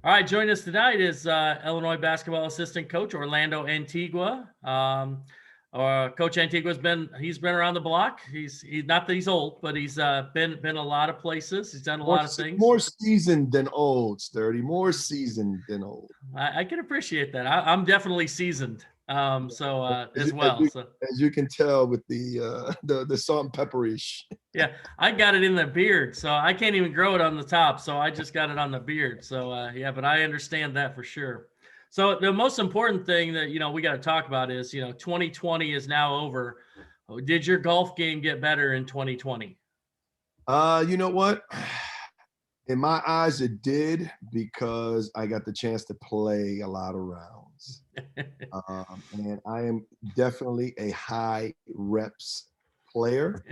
All right, joining us tonight is Illinois basketball assistant coach Orlando Antigua. Coach Antigua's been around the block. He's not that he's old, but he's been a lot of places. He's done a lot of things. More seasoned than old, Sturdy. More seasoned than old. I can appreciate that. I'm definitely seasoned, as well. As you can tell with the salt and pepperish. Yeah, I got it in the beard, so I can't even grow it on the top. So I just got it on the beard. So yeah, but I understand that for sure. So the most important thing that we got to talk about is 2020 is now over. Did your golf game get better in 2020? You know what? In my eyes, it did, because I got the chance to play a lot of rounds. And I am definitely a high reps player.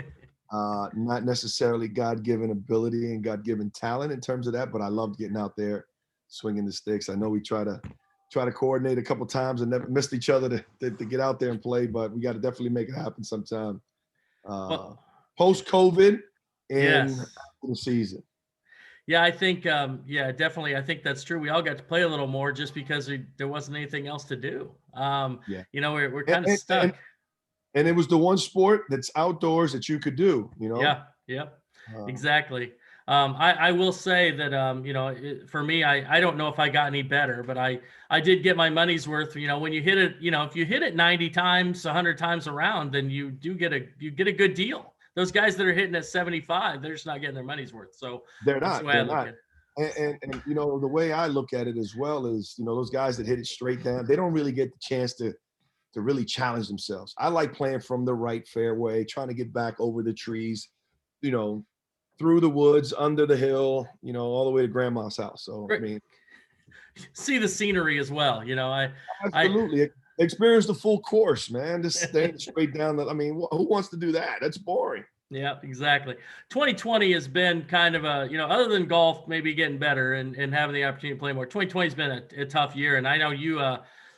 Not necessarily God-given ability and God-given talent in terms of that, but I loved getting out there, swinging the sticks. I know we try to coordinate a couple times and never missed each other to get out there and play, but we got to definitely make it happen sometime. Post-COVID and Yes. the season. Yeah, I think, definitely. I think that's true. We all got to play a little more just because there wasn't anything else to do. Yeah. We're kind of stuck. And it was the one sport that's outdoors that you could do, Yeah, exactly. I will say that, for me, I don't know if I got any better, but I did get my money's worth. When you hit it, if you hit it 90 times, 100 times around, then you get a good deal. Those guys that are hitting at 75, they're just not getting their money's worth. So they're that's not. the way They're I look not. at it. And the way I look at it as well is, those guys that hit it straight down, they don't really get the chance to really challenge themselves. I like playing from the right fairway, trying to get back over the trees, through the woods, under the hill, all the way to grandma's house. So, I mean, see the scenery as well. Absolutely. Experience the full course, man. Just staying straight down. Who wants to do that? That's boring. Yeah, exactly. 2020 has been kind of other than golf maybe getting better and having the opportunity to play more, 2020 has been a tough year. And I know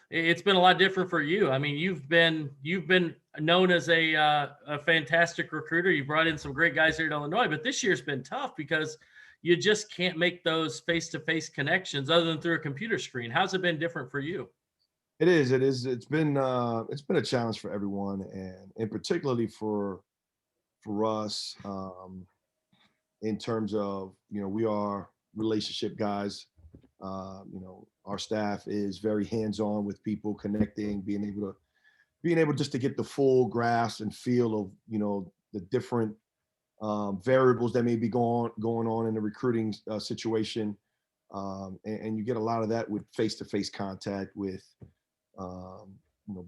it's been a lot different for you. I mean, you've been known as a fantastic recruiter. You brought in some great guys here at Illinois, but this year's been tough because you just can't make those face-to-face connections other than through a computer screen. How's it been different for you? It is. It's been a challenge for everyone, and particularly for us, in terms of, we are relationship guys. Our staff is very hands-on with people, connecting, being able just to get the full grasp and feel of, the different variables that may be going on in the recruiting situation. And you get a lot of that with face-to-face contact with,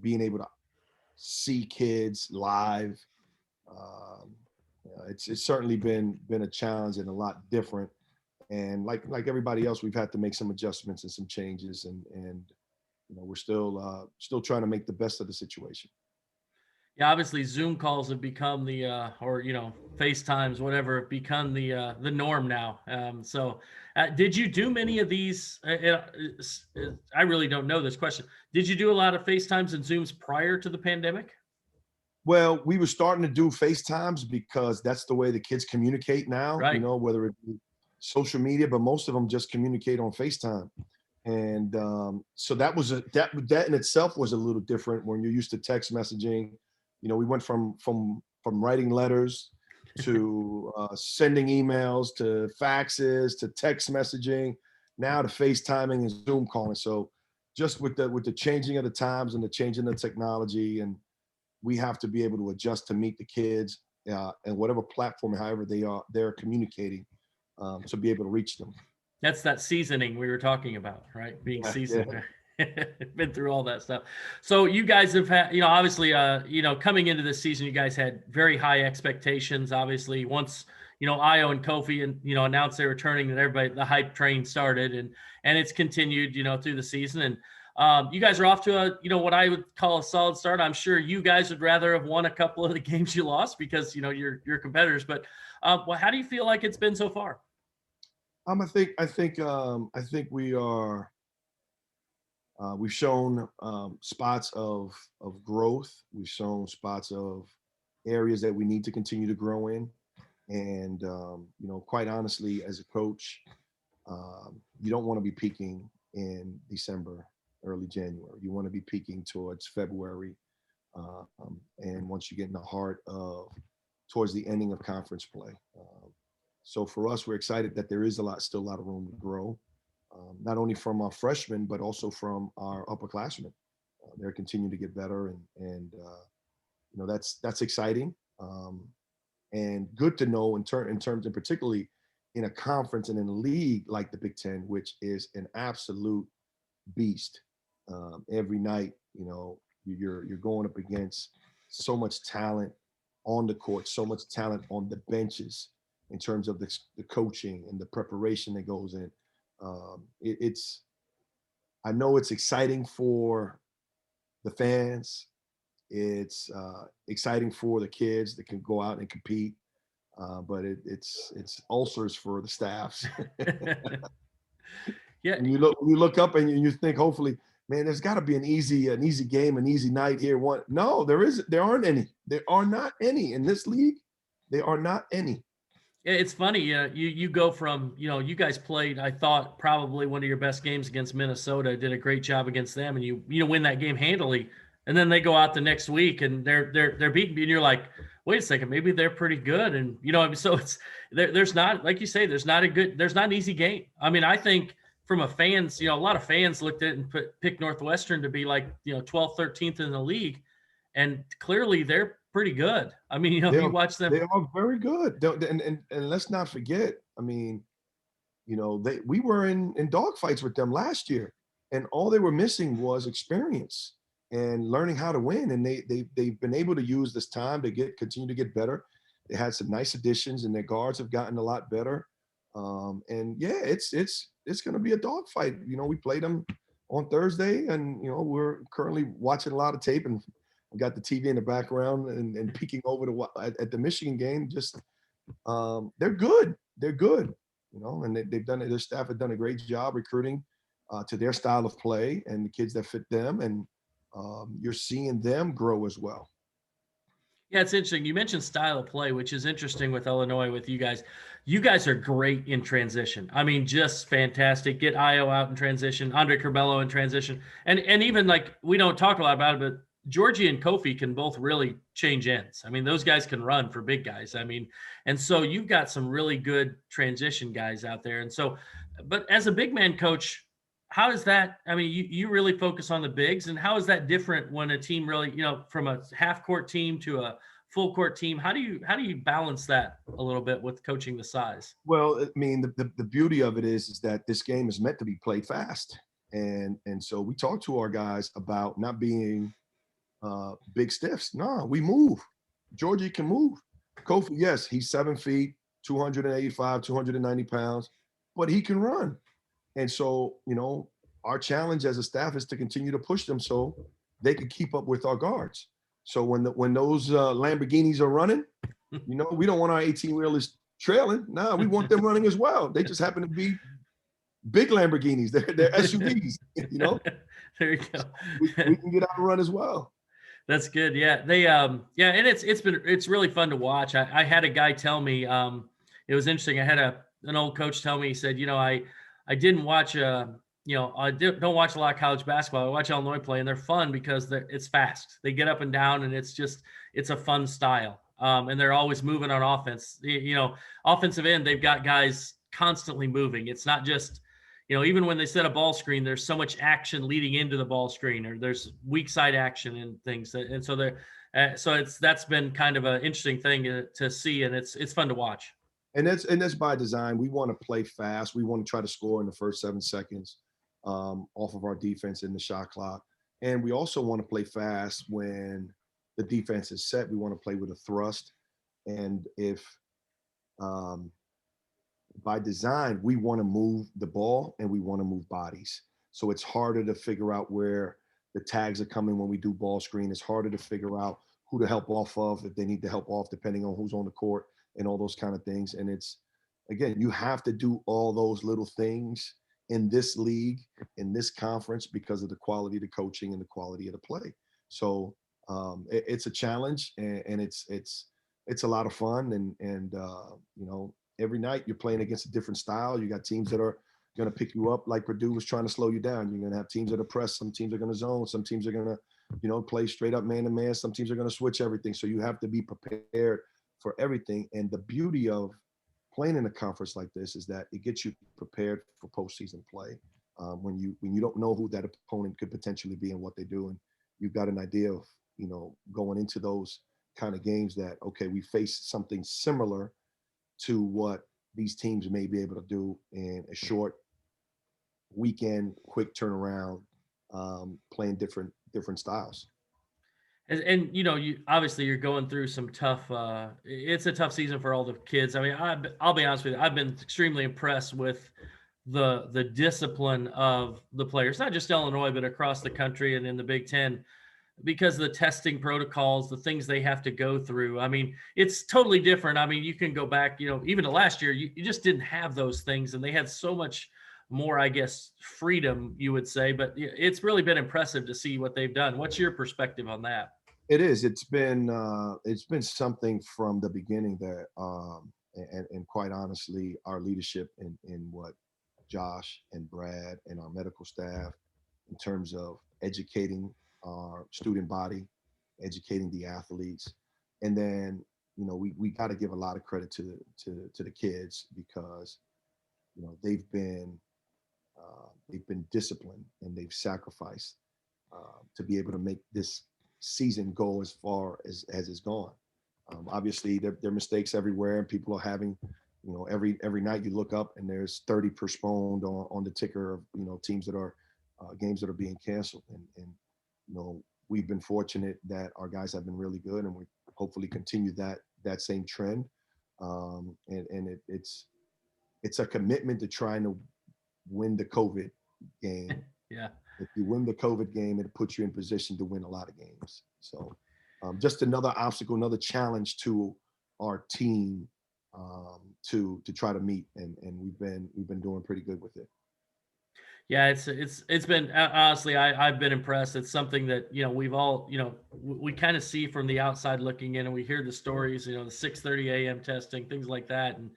being able to see kids live. It's certainly been a challenge and a lot different. And like everybody else, we've had to make some adjustments and some changes, and we're still trying to make the best of the situation. Yeah, obviously Zoom calls have become the or FaceTimes, whatever, have become the norm now. Did you do many of these? I really don't know this question. Did you do a lot of FaceTimes and Zooms prior to the pandemic? Well, we were starting to do FaceTimes because that's the way the kids communicate now. Right. Whether it be social media, but most of them just communicate on FaceTime. And so that in itself was a little different when you're used to text messaging. We went from writing letters to sending emails to faxes to text messaging, now to FaceTiming and Zoom calling. So just with the changing of the times and the changing of the technology, and we have to be able to adjust to meet the kids and whatever platform, however they're communicating, to be able to reach them. That's that seasoning we were talking about, right? Being seasoned. Yeah. Been through all that stuff. So you guys have had, obviously, coming into this season, you guys had very high expectations. Obviously, once, Io and Kofi and, announced they were returning, and the hype train started, and it's continued, through the season. And you guys are off to what I would call a solid start. I'm sure you guys would rather have won a couple of the games you lost because, you're competitors. But how do you feel like it's been so far? I think we are. We've shown spots of growth. We've shown spots of areas that we need to continue to grow in. And quite honestly, as a coach, You don't want to be peaking in December, early January. You want to be peaking towards February. And once you get in the heart of towards the ending of conference play. So for us, we're excited that there is still a lot of room to grow, not only from our freshmen, but also from our upperclassmen. They're continuing to get better, and that's exciting, and good to know in terms, and particularly in a conference and in a league like the Big Ten, which is an absolute beast. Every night, you're going up against so much talent on the court, so much talent on the benches in terms of the coaching and the preparation that goes in. It's I know it's exciting for the fans. It's exciting for the kids that can go out and compete, but it's ulcers for the staffs. Yeah. And you look up and you think, hopefully, man, there's got to be an easy game, an easy night here. No, there aren't any. There are not any in this league. There are not any. It's funny. You go from, you guys played, I thought, probably one of your best games against Minnesota, did a great job against them, and you win that game handily. And then they go out the next week and they're beating you, and you're like, wait a second, maybe they're pretty good. And so it's there's not, like you say, there's not an easy game. I mean, I think from a fans, a lot of fans looked at it and picked Northwestern to be like, 12th, 13th in the league. And clearly they're pretty good. I mean, you watch them. They are very good. And let's not forget, I mean, we were in dogfights with them last year, and all they were missing was experience and learning how to win. And they've been able to use this time to continue to get better. They had some nice additions, and their guards have gotten a lot better. And yeah, it's going to be a dogfight. We played them on Thursday, and we're currently watching a lot of tape, and we got the TV in the background and peeking over at the Michigan game. Just they're good. They're good. And they've done it. Their staff have done a great job recruiting to their style of play and the kids that fit them. And you're seeing them grow as well. Yeah, it's interesting. You mentioned style of play, which is interesting with Illinois, with you guys. You guys are great in transition. I mean, just fantastic. Get Io out in transition, Andre Curbelo in transition. And even, like, we don't talk a lot about it, but Georgie and Kofi can both really change ends. I mean, those guys can run for big guys. I mean, and so you've got some really good transition guys out there. And so, but as a big man coach, how is that? I mean, you really focus on the bigs, and how is that different when a team really, from a half court team to a full court team? How do you balance that a little bit with coaching the size? Well, I mean, the beauty of it is that this game is meant to be played fast. And so we talk to our guys about not being big stiffs. No, we move. Georgie can move. Kofi, yes, he's 7 feet, 285, 290 pounds, but he can run. And so, our challenge as a staff is to continue to push them so they can keep up with our guards. So when those Lamborghinis are running, we don't want our 18-wheelers trailing. No, we want them running as well. They just happen to be big Lamborghinis. They're SUVs, There you go. We can get out and run as well. That's good. Yeah. They, and it's really fun to watch. I had a guy tell me, it was interesting. I had an old coach tell me, he said, I didn't watch, don't watch a lot of college basketball. I watch Illinois play, and they're fun because it's fast. They get up and down, and it's a fun style. And they're always moving on offense. Offensive end, they've got guys constantly moving. It's not just, even when they set a ball screen, there's so much action leading into the ball screen, or there's weak side action and things. And so that's been kind of an interesting thing to see, and it's fun to watch. And that's by design. We want to play fast. We want to try to score in the first 7 seconds off of our defense in the shot clock. And we also want to play fast when the defense is set. We want to play with a thrust. And if by design, we want to move the ball and we want to move bodies. So it's harder to figure out where the tags are coming when we do ball screen. It's harder to figure out who to help off of, if they need to help off, depending on who's on the court and all those kind of things. And it's, again, you have to do all those little things in this league, in this conference, because of the quality of the coaching and the quality of the play. So it's a challenge, and it's a lot of fun. And every night you're playing against a different style. You got teams that are going to pick you up like Purdue was trying to slow you down. You're going to have teams that are press. Some teams are going to zone. Some teams are going to, play straight up man to man. Some teams are going to switch everything. So you have to be prepared for everything. And the beauty of playing in a conference like this is that it gets you prepared for postseason play. When you don't know who that opponent could potentially be and what they do, and you've got an idea of going into those kind of games that, okay, we face something similar to what these teams may be able to do in a short weekend, quick turnaround, playing different styles. And you obviously you're going through some tough. It's a tough season for all the kids. I mean, I'll be honest with you. I've been extremely impressed with the discipline of the players, not just Illinois, but across the country and in the Big Ten, because of the testing protocols, the things they have to go through. I mean, it's totally different. I mean, you can go back, even to last year, you just didn't have those things, and they had so much more, I guess, freedom, you would say. But it's really been impressive to see what they've done. What's your perspective on that? It is. It's been something from the beginning that, and quite honestly, our leadership in what Josh and Brad and our medical staff, in terms of educating our student body, educating the athletes, and then we got to give a lot of credit to the kids, because they've been disciplined and they've sacrificed to be able to make this season go as far as it's gone. Obviously, there are mistakes everywhere, and people are having, every night you look up and there's 30 postponed on the ticker of teams that are games that are being canceled, and we've been fortunate that our guys have been really good, and we hopefully continue that same trend. It's a commitment to trying to win the COVID game. Yeah. If you win the COVID game, it puts you in position to win a lot of games. So just another obstacle, another challenge to our team to try to meet, and we've been doing pretty good with it. Yeah, it's been honestly, I've been impressed. It's something that we've all we kind of see from the outside looking in, and we hear the stories, the 6:30 a.m. testing, things like that, and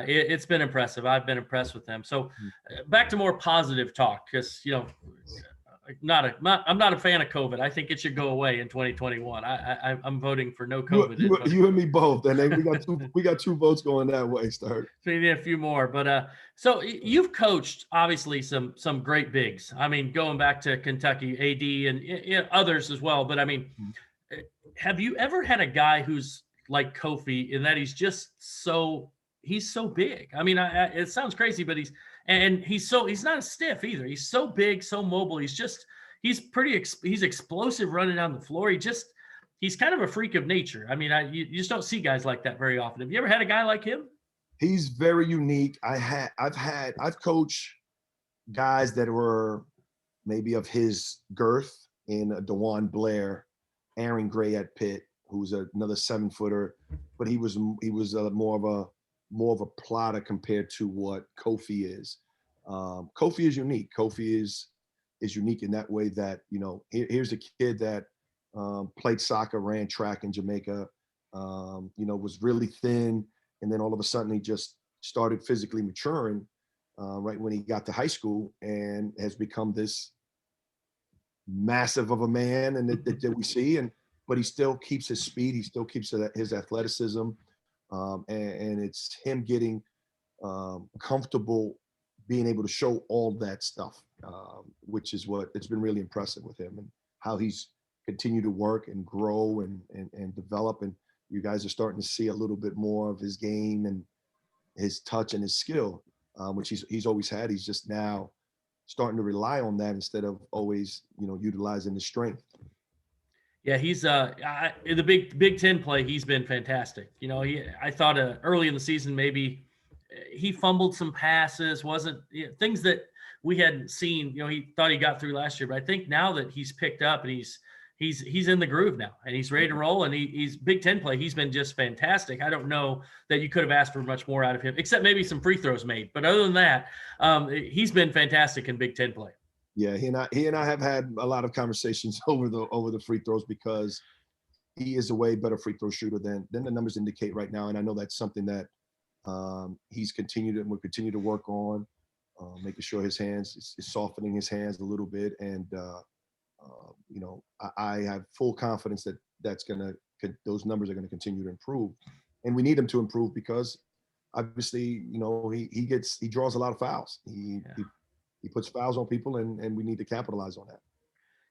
it's been impressive. I've been impressed with them. So back to more positive talk, because I'm not a fan of COVID. I think it should go away in 2021. I'm voting for no COVID. You and me both, and then we got two votes going that way. Start. So you need a few more, but so you've coached obviously some great bigs. I mean, going back to Kentucky, AD, and others as well. But I mean, have you ever had a guy who's like Kofi in that he's so big? I mean, it sounds crazy, but he's not a stiff either. He's so big, so mobile. He's explosive running down the floor. He's kind of a freak of nature. I mean, you just don't see guys like that very often. Have you ever had a guy like him? He's very unique. I've coached guys that were maybe of his girth, in DeJuan Blair, Aaron Gray at Pitt, who's another 7-footer, but he was more of a plotter compared to what Kofi is. Kofi is unique. Kofi is unique in that way that, here's a kid that played soccer, ran track in Jamaica, was really thin, and then all of a sudden he just started physically maturing right when he got to high school, and has become this massive of a man, and that we see, but he still keeps his speed, he still keeps his athleticism. And it's him getting comfortable being able to show all that stuff, which is what it's been really impressive with him, and how he's continued to work and grow and develop. And you guys are starting to see a little bit more of his game and his touch and his skill, which he's always had. He's just now starting to rely on that instead of always, utilizing his strength. Yeah, he's the Big Ten play. He's been fantastic. I thought early in the season maybe he fumbled some passes, wasn't things that we hadn't seen. He thought he got through last year, but I think now that he's picked up and he's in the groove now, and he's ready to roll. And he's Big Ten play. He's been just fantastic. I don't know that you could have asked for much more out of him, except maybe some free throws made. But other than that, he's been fantastic in Big Ten play. Yeah, he and I have had a lot of conversations over the free throws, because he is a way better free throw shooter than the numbers indicate right now. And I know that's something that he's continued and will continue to work on. making sure his hands is softening his hands a little bit. And, I have full confidence that those numbers are going to continue to improve. And we need him to improve because obviously, he draws a lot of fouls. He puts fouls on people, and we need to capitalize on that.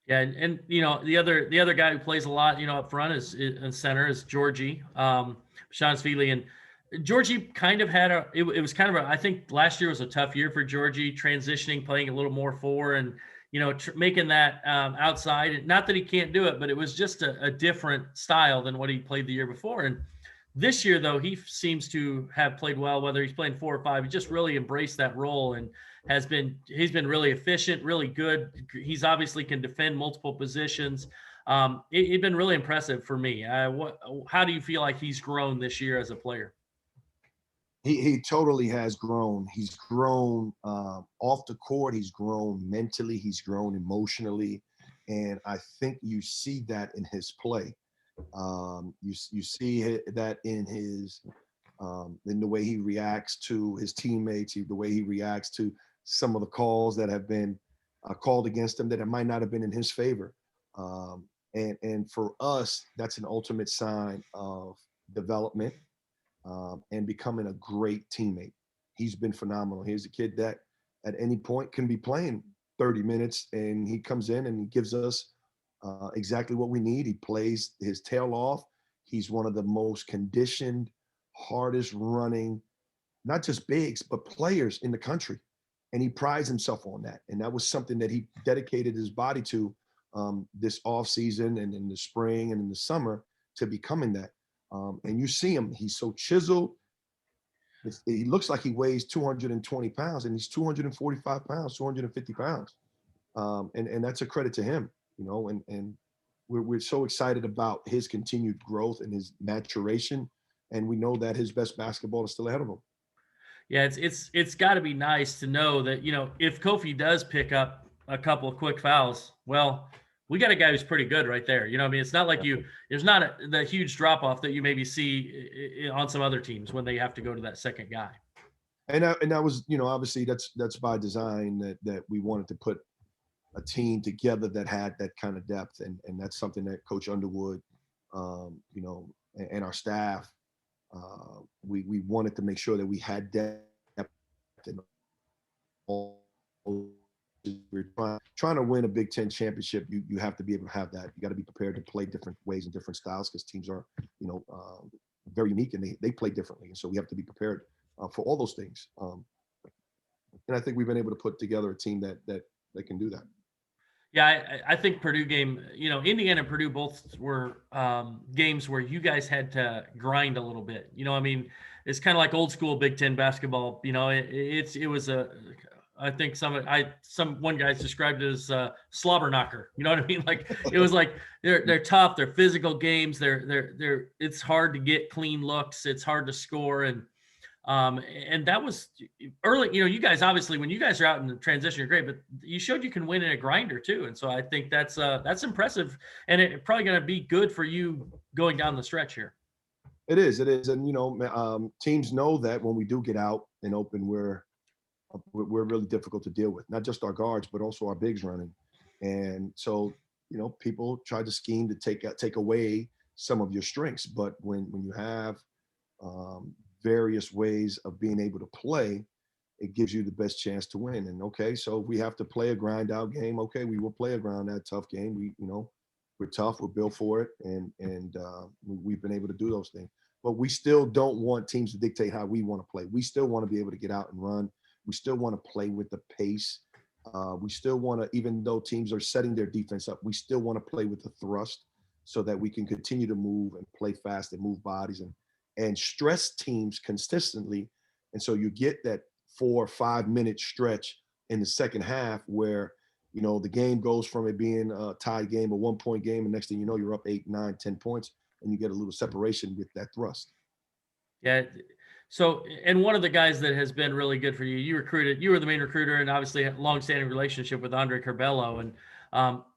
Yeah, and the other guy who plays a lot up front is in center is Georgie, Sean Feely, and Georgie kind of had it was kind of I think last year was a tough year for Georgie, transitioning, playing a little more forward, and making that outside. Not that he can't do it, but it was just a different style than what he played the year before. And this year, though, he seems to have played well, whether he's playing 4 or 5. He just really embraced that role and he's been really efficient, really good. He's obviously can defend multiple positions. It's been really impressive for me. How do you feel like he's grown this year as a player? He totally has grown. He's grown off the court. He's grown mentally. He's grown emotionally, and I think you see that in his play. You see that in the way he reacts to his teammates, the way he reacts to some of the calls that have been called against him that it might not have been in his favor. And for us, that's an ultimate sign of development and becoming a great teammate. He's been phenomenal. He's a kid that at any point can be playing 30 minutes, and he comes in and he gives us exactly what we need. He plays his tail off. He's one of the most conditioned, hardest running, not just bigs, but players in the country. And he prides himself on that. And that was something that he dedicated his body to this off season and in the spring and in the summer to becoming that. And you see him, he's so chiseled. He looks like he weighs 220 pounds, and he's 245 pounds, 250 pounds. And that's a credit to him, and we're so excited about his continued growth and his maturation. And we know that his best basketball is still ahead of him. Yeah, it's got to be nice to know that, if Kofi does pick up a couple of quick fouls, well, we got a guy who's pretty good right there. I mean, it's not like there's not the huge drop off that you maybe see on some other teams when they have to go to that second guy. And that was, obviously that's by design that we wanted to put a team together that had that kind of depth. And that's something that Coach Underwood, and our staff, we wanted to make sure that we had depth in all. We're trying to win a Big Ten championship. You have to be able to have that. You got to be prepared to play different ways and different styles because teams are, very unique and they play differently. And so we have to be prepared for all those things. And I think we've been able to put together a team that can do that. Yeah, I think Purdue game, Indiana and Purdue both were games where you guys had to grind a little bit. I mean, it's kind of like old school Big Ten basketball. It was I think one guy's described it as slobber knocker. You know what I mean? Like it was like they're tough, they're physical games. They're it's hard to get clean looks. It's hard to score, and that was early. You guys obviously when you guys are out in the transition, you're great, but you showed you can win in a grinder too. And so I think that's impressive, and it's probably going to be good for you going down the stretch here. It is, and teams know that when we do get out and open, we're really difficult to deal with, not just our guards, but also our bigs running. And so, people try to scheme to take away some of your strengths. But when you have various ways of being able to play, it gives you the best chance to win. And okay, so we have to play a grind out game. Okay, we will play a grind out tough game. We're tough, we're built for it. And we've been able to do those things. But we still don't want teams to dictate how we want to play. We still want to be able to get out and run. We still want to play with the pace. We still want to, even though teams are setting their defense up, we still want to play with the thrust so that we can continue to move and play fast and move bodies and stress teams consistently. And so you get that 4 or 5 minute stretch in the second half where, the game goes from it being a tied game, a 1-point game, and next thing you know, you're up 8, 9, 10 points, and you get a little separation with that thrust. Yeah. So, and one of the guys that has been really good for you, you were the main recruiter, and obviously had a long-standing relationship with Andre Curbelo, and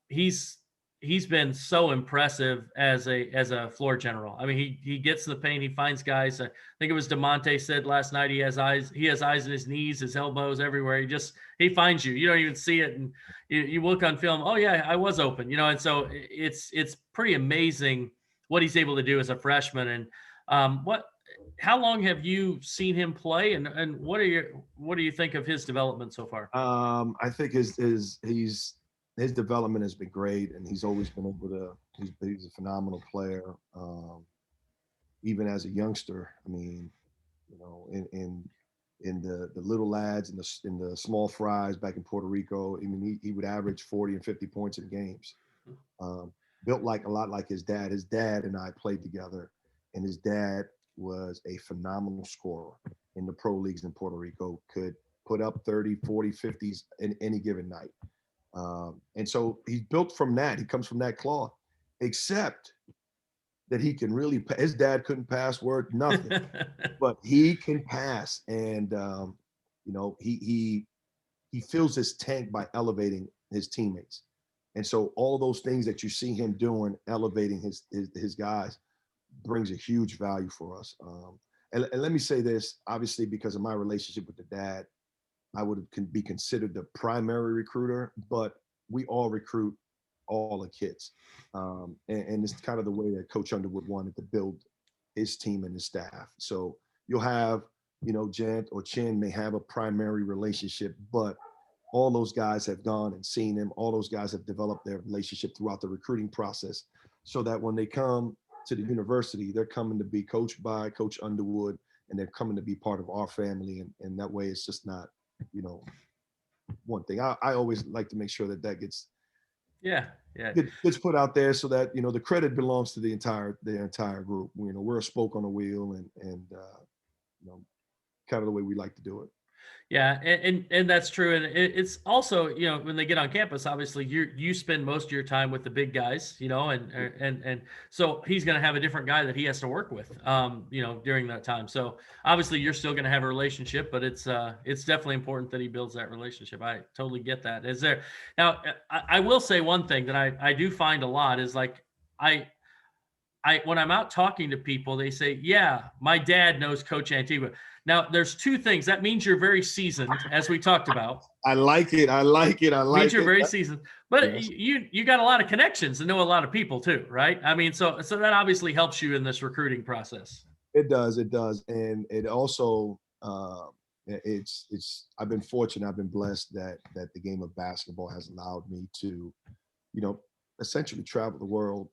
he's he's been so impressive as a floor general. I mean, he gets to the paint, he finds guys. I think it was DeMonte said last night he has eyes in his knees, his elbows, everywhere. He finds you. You don't even see it, and you look on film. Oh yeah, I was open. And so it's pretty amazing what he's able to do as a freshman. And how long have you seen him play, and what do you think of his development so far? I think his development has been great, and he's always been able to. He's a phenomenal player, even as a youngster. I mean, in the little lads in the small fries back in Puerto Rico. I mean, he would average 40 and 50 points in games. Built a lot like his dad. His dad and I played together, and his dad was a phenomenal scorer in the pro leagues in Puerto Rico. Could put up 30, 40, 50s in any given night. And so he's built from that. He comes from that cloth, except that he can really, his dad couldn't pass word, nothing, but he can pass. And, he fills his tank by elevating his teammates. And so all those things that you see him doing, elevating his guys, brings a huge value for us. And let me say this, obviously, because of my relationship with the dad, I would be considered the primary recruiter, but we all recruit all the kids. And it's kind of the way that Coach Underwood wanted to build his team and his staff. So you'll have, Jant or Chin may have a primary relationship, but all those guys have gone and seen him. All those guys have developed their relationship throughout the recruiting process, so that when they come to the university, they're coming to be coached by Coach Underwood, and they're coming to be part of our family. And that way it's just not, one thing. I always like to make sure that gets gets put out there, so that the credit belongs to the entire group. We're a spoke on the wheel, and kind of the way we like to do it. Yeah, and that's true. And it's also, when they get on campus, obviously you spend most of your time with the big guys, and so he's going to have a different guy that he has to work with, during that time. So obviously you're still going to have a relationship, but it's definitely important that he builds that relationship. I totally get that. Now, I will say one thing that I do find a lot is, like, when I'm out talking to people, they say, yeah, my dad knows Coach Antigua. Now, there's two things. That means you're very seasoned, as we talked about. I like it. Means you're very seasoned. But yes, you got a lot of connections and know a lot of people too, right? I mean, so that obviously helps you in this recruiting process. It does. And it also, I've been fortunate, I've been blessed that the game of basketball has allowed me to, essentially travel the world,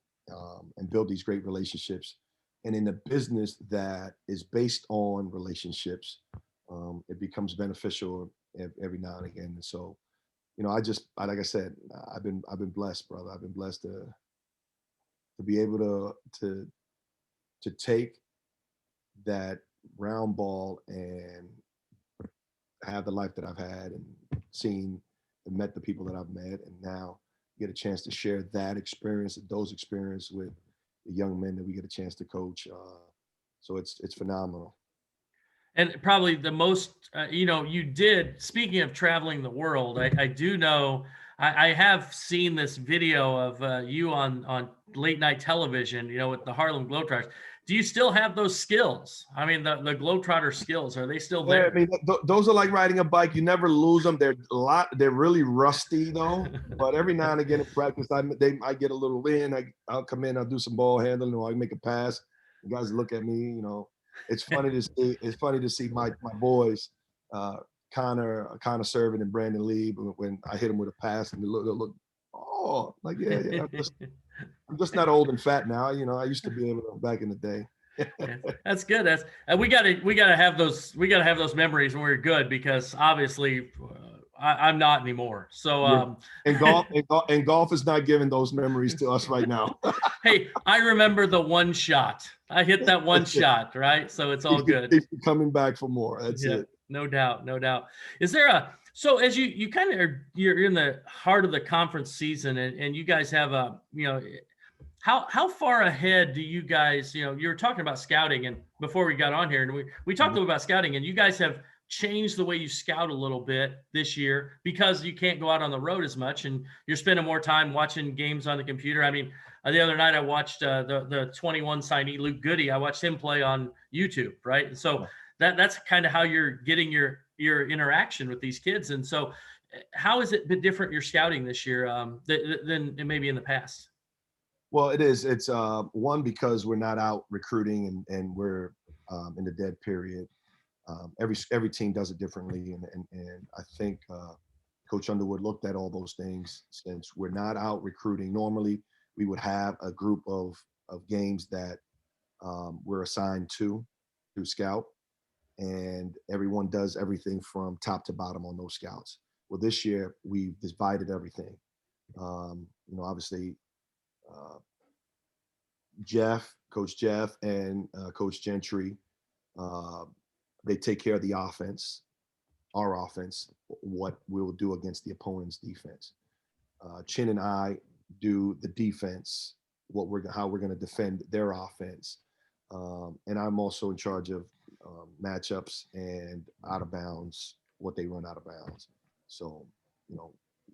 and build these great relationships. And in a business that is based on relationships, it becomes beneficial every now and again. And so, like I said, I've been blessed, brother. I've been blessed to be able to take that round ball and have the life that I've had, and seen and met the people that I've met, and now get a chance to share that experience, those experiences, with the young men that we get a chance to coach. So it's phenomenal. And probably the most, you did, speaking of traveling the world, I do know, I have seen this video of you on late night television, with the Harlem Globetrotters. Do you still have those skills? I mean, the Globetrotter skills, are they still there? Yeah, I mean, those are like riding a bike. You never lose them. They're really rusty though. But every now and again in practice, I get a little in. I'll come in, I'll do some ball handling, or I make a pass. The guys look at me. It's funny to see. It's funny to see my boys, Connor Servant and Brandon Lee, when I hit them with a pass, and they look, oh, like yeah. I'm just not old and fat now. I used to be able to back in the day. That's good. We gotta have those memories when we're good, because obviously I'm not anymore. So and golf is not giving those memories to us right now. Hey, I remember the one shot. I hit that one shot, right? So it's all good. Keep coming back for more. That's it. No doubt. Is there so as you kind of you're in the heart of the conference season, and you guys have how far ahead do you guys, you were talking about scouting, and before we got on here, and we talked a little about scouting, and you guys have changed the way you scout a little bit this year because you can't go out on the road as much and you're spending more time watching games on the computer? I mean, the other night I watched the 21 signee Luke Goody. I watched him play on YouTube, right? And so that's kind of how you're getting your interaction with these kids. And so, how has it been different your scouting this year than maybe in the past? Well, it is. It's one, because we're not out recruiting and we're in the dead period. Every team does it differently, and I think Coach Underwood looked at all those things. Since we're not out recruiting, normally we would have a group of games that we're assigned to scout, and everyone does everything from top to bottom on those scouts. Well, this year we've divided everything. Obviously, uh, Coach Jeff, and Coach Gentry, uh, they take care of the offense, our offense, what we'll do against the opponent's defense. Chin and I do the defense, how we're going to defend their offense. And I'm also in charge of matchups and out of bounds, what they run out of bounds. So,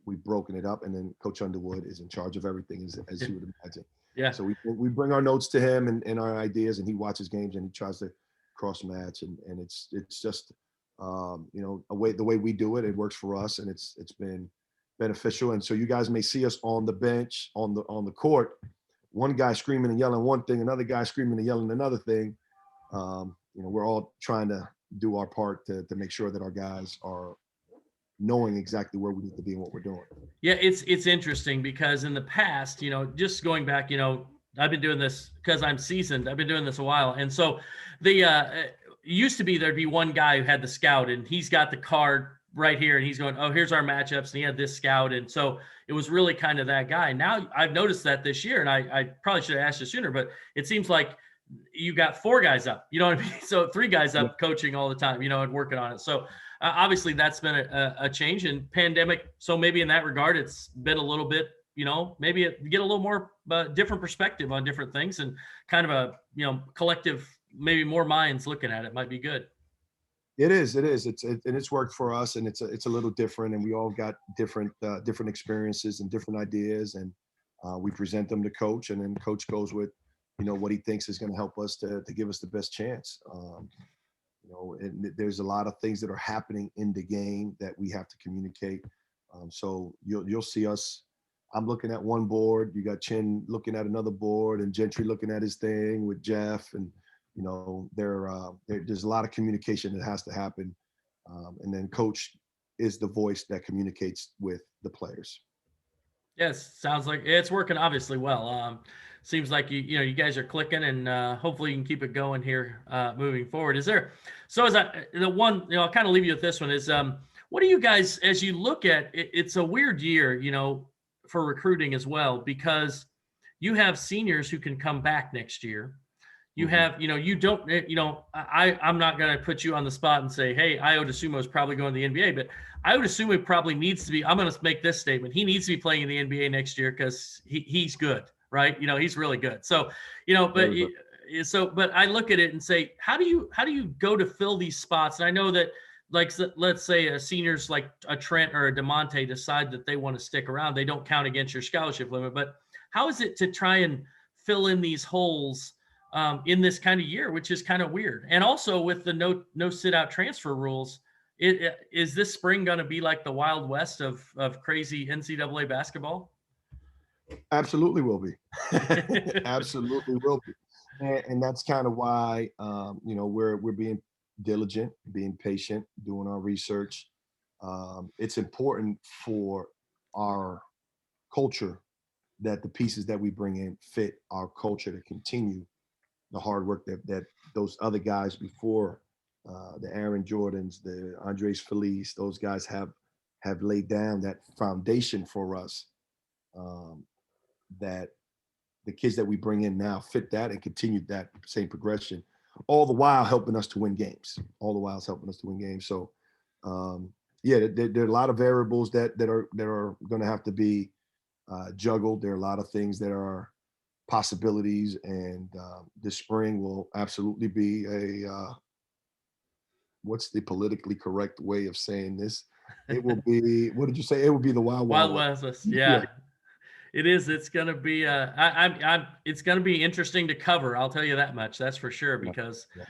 we've broken it up, and then Coach Underwood is in charge of everything, as you would imagine. Yeah. So we bring our notes to him and our ideas, and he watches games and he tries to cross match, and it's just the way we do it. It works for us, and it's been beneficial. And so you guys may see us on the bench, on the court, one guy screaming and yelling one thing, another guy screaming and yelling another thing. We're all trying to do our part to make sure that our guys are knowing exactly where we need to be and what we're doing. Yeah, it's interesting because in the past, just going back, I've been doing this because I'm seasoned. I've been doing this a while. And so it used to be there'd be one guy who had the scout and he's got the card right here and he's going, oh, here's our matchups. And he had this scout. And so it was really kind of that guy. Now I've noticed that this year, and I probably should have asked you sooner, but it seems like you got 4 guys up, you know what I mean? So 3 guys up coaching all the time, and working on it. So obviously that's been a change in pandemic. So maybe in that regard, it's been a little bit, maybe get a little more different perspective on different things, and kind of a, collective, maybe more minds looking at it might be good. It is. It's worked for us, and it's a little different, and we all got different experiences and different ideas, and we present them to Coach, and then Coach goes with, what he thinks is going to help us to give us the best chance. And there's a lot of things that are happening in the game that we have to communicate. So you'll see us. I'm looking at one board. You got Chin looking at another board, and Gentry looking at his thing with Jeff. And there's a lot of communication that has to happen. And then Coach is the voice that communicates with the players. Yes, sounds like it's working obviously well. Seems like you guys are clicking, and hopefully you can keep it going here moving forward. I'll kind of leave you with this one is what do you guys, as you look at it, it's a weird year, for recruiting as well, because you have seniors who can come back next year. You have, you don't, I'm not going to put you on the spot and say, hey, Io DeSumo is probably going to the NBA, but Io DeSumo probably needs to be, I'm going to make this statement. He needs to be playing in the NBA next year because he's good, right? He's really good. So, but I look at it and say, how do you go to fill these spots? And I know that, like, let's say a seniors like a Trent or a DeMonte decide that they want to stick around. They don't count against your scholarship limit, but how is it to try and fill in these holes in this kind of year, which is kind of weird? And also with the no sit out transfer rules, is this spring going to be like the Wild West of crazy NCAA basketball? Absolutely will be. Absolutely will be. And that's kind of why, we're being diligent, being patient, doing our research. It's important for our culture that the pieces that we bring in fit our culture to continue the hard work that those other guys before, the Aaron Jordans, the Andres Feliz, those guys have laid down that foundation for us, that the kids that we bring in now fit that and continue that same progression, all the while helping us to win games. So, there are a lot of variables that are going to have to be juggled. There are a lot of things that are possibilities, and this spring will absolutely be what's the politically correct way of saying this? It will be, what did you say? It will be the Wild Wild Wild West. West, yeah. It is. It's gonna be. It's gonna be interesting to cover. I'll tell you that much. That's for sure. Yeah, Because, yeah.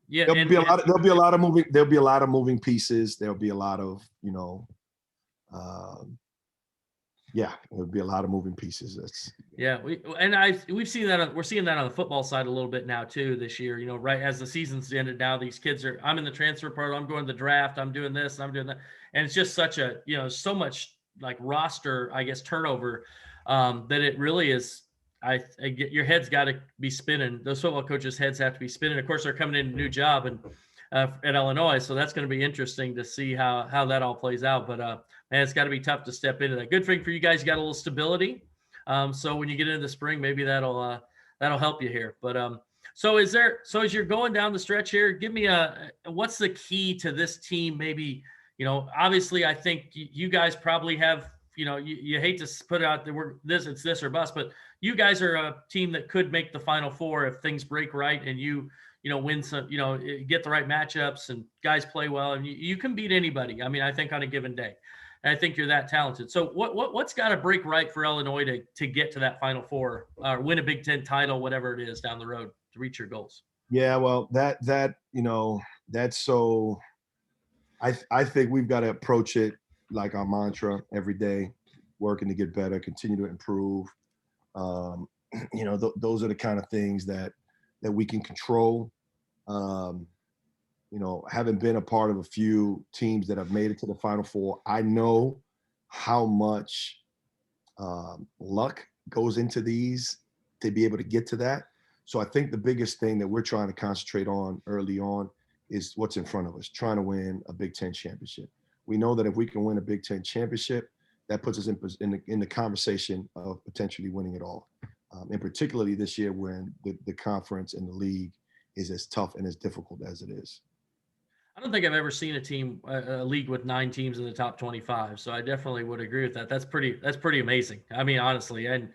yeah, There'll and be a lot of there'll be a lot of moving there'll be a lot of moving pieces. There'll be a lot of, um, yeah, there'll be a lot of moving pieces. That's yeah. We've seen that. We're seeing that on the football side a little bit now too this year. Right as the season's ended, now these kids are. I'm in the transfer portal. I'm going to the draft. I'm doing this. I'm doing that, and it's just such a so much like roster, I guess, turnover, that it really is. I get your head's got to be spinning. Those football coaches' heads have to be spinning. Of course, they're coming in a new job and at Illinois, so that's going to be interesting to see how that all plays out. But man, it's got to be tough to step into that. Good thing for you guys, you got a little stability. So when you get into the spring, maybe that'll help you here. But so as you're going down the stretch here, give me what's the key to this team? Maybe obviously, I think you guys probably have. You hate to put it out there. It's this or bust, but you guys are a team that could make the Final Four if things break right and you win some, get the right matchups and guys play well, and you can beat anybody. I mean, I think on a given day, and I think you're that talented. So what's got to break right for Illinois to get to that Final Four or win a Big Ten title, whatever it is down the road to reach your goals? Yeah, well, that's so. I think we've got to approach it like our mantra every day, working to get better, continue to improve. Those are the kind of things that we can control. Having been a part of a few teams that have made it to the Final Four, I know how much luck goes into these to be able to get to that. So I think the biggest thing that we're trying to concentrate on early on is what's in front of us, trying to win a Big Ten championship. We know that if we can win a Big Ten championship, that puts us in the conversation of potentially winning it all. And particularly this year when the conference and the league is as tough and as difficult as it is. I don't think I've ever seen a league with 9 teams in the top 25. So I definitely would agree with that. That's pretty amazing. I mean, honestly, and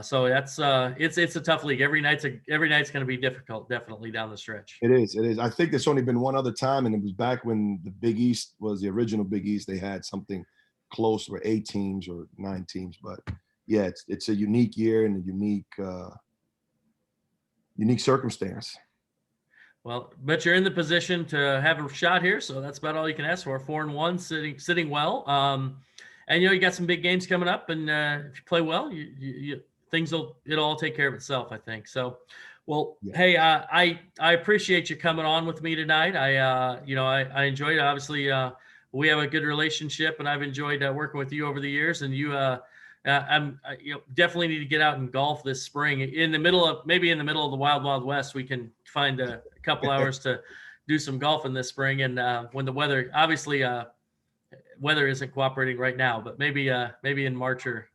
so that's it's a tough league. Every night's going to be difficult, definitely down the stretch. It is. I think there's only been one other time, and it was back when the Big East was the original Big East. They had something close with 8 teams or 9 teams, but yeah, it's a unique year and a unique circumstance. Well, but you're in the position to have a shot here, so that's about all you can ask for. 4-1, sitting well. And you got some big games coming up, and if you play well, it'll all take care of itself, I think. So, well, yeah. Hey, I appreciate you coming on with me tonight. I enjoyed it. Obviously, we have a good relationship, and I've enjoyed working with you over the years. And you, definitely need to get out and golf this spring. Maybe in the middle of the Wild Wild West, we can find a couple hours to do some golfing this spring. And when the weather, obviously, weather isn't cooperating right now, but maybe in March or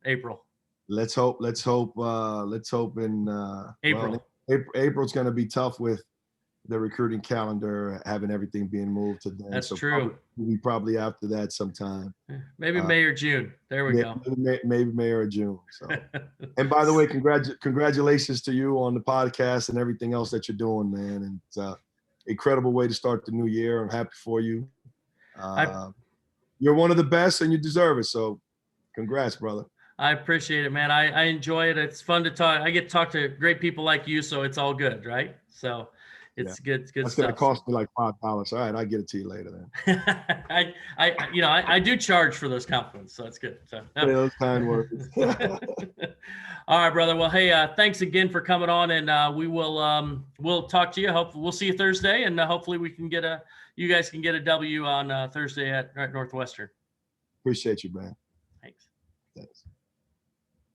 April. Let's hope in April. April's going to be tough with the recruiting calendar, having everything being moved to then. That's true. Probably after that sometime. Maybe May or June. There we go. Maybe May or June. So, and by the way, congratulations to you on the podcast and everything else that you're doing, man. And it's an incredible way to start the new year. I'm happy for you. You're one of the best, and you deserve it. So, congrats, brother. I appreciate it, man. I enjoy it. It's fun to talk. I get to talk to great people like you, so it's all good, right? So. It's good. It's good. That's stuff. Gonna cost me like $5. All right, I'll get it to you later then. I do charge for those compliments, so it's good. So those kind words. All right, brother. Well, hey, thanks again for coming on, and we'll talk to you. We'll see you Thursday, and hopefully you guys can get a W on Thursday at Northwestern. Appreciate you, man. Thanks.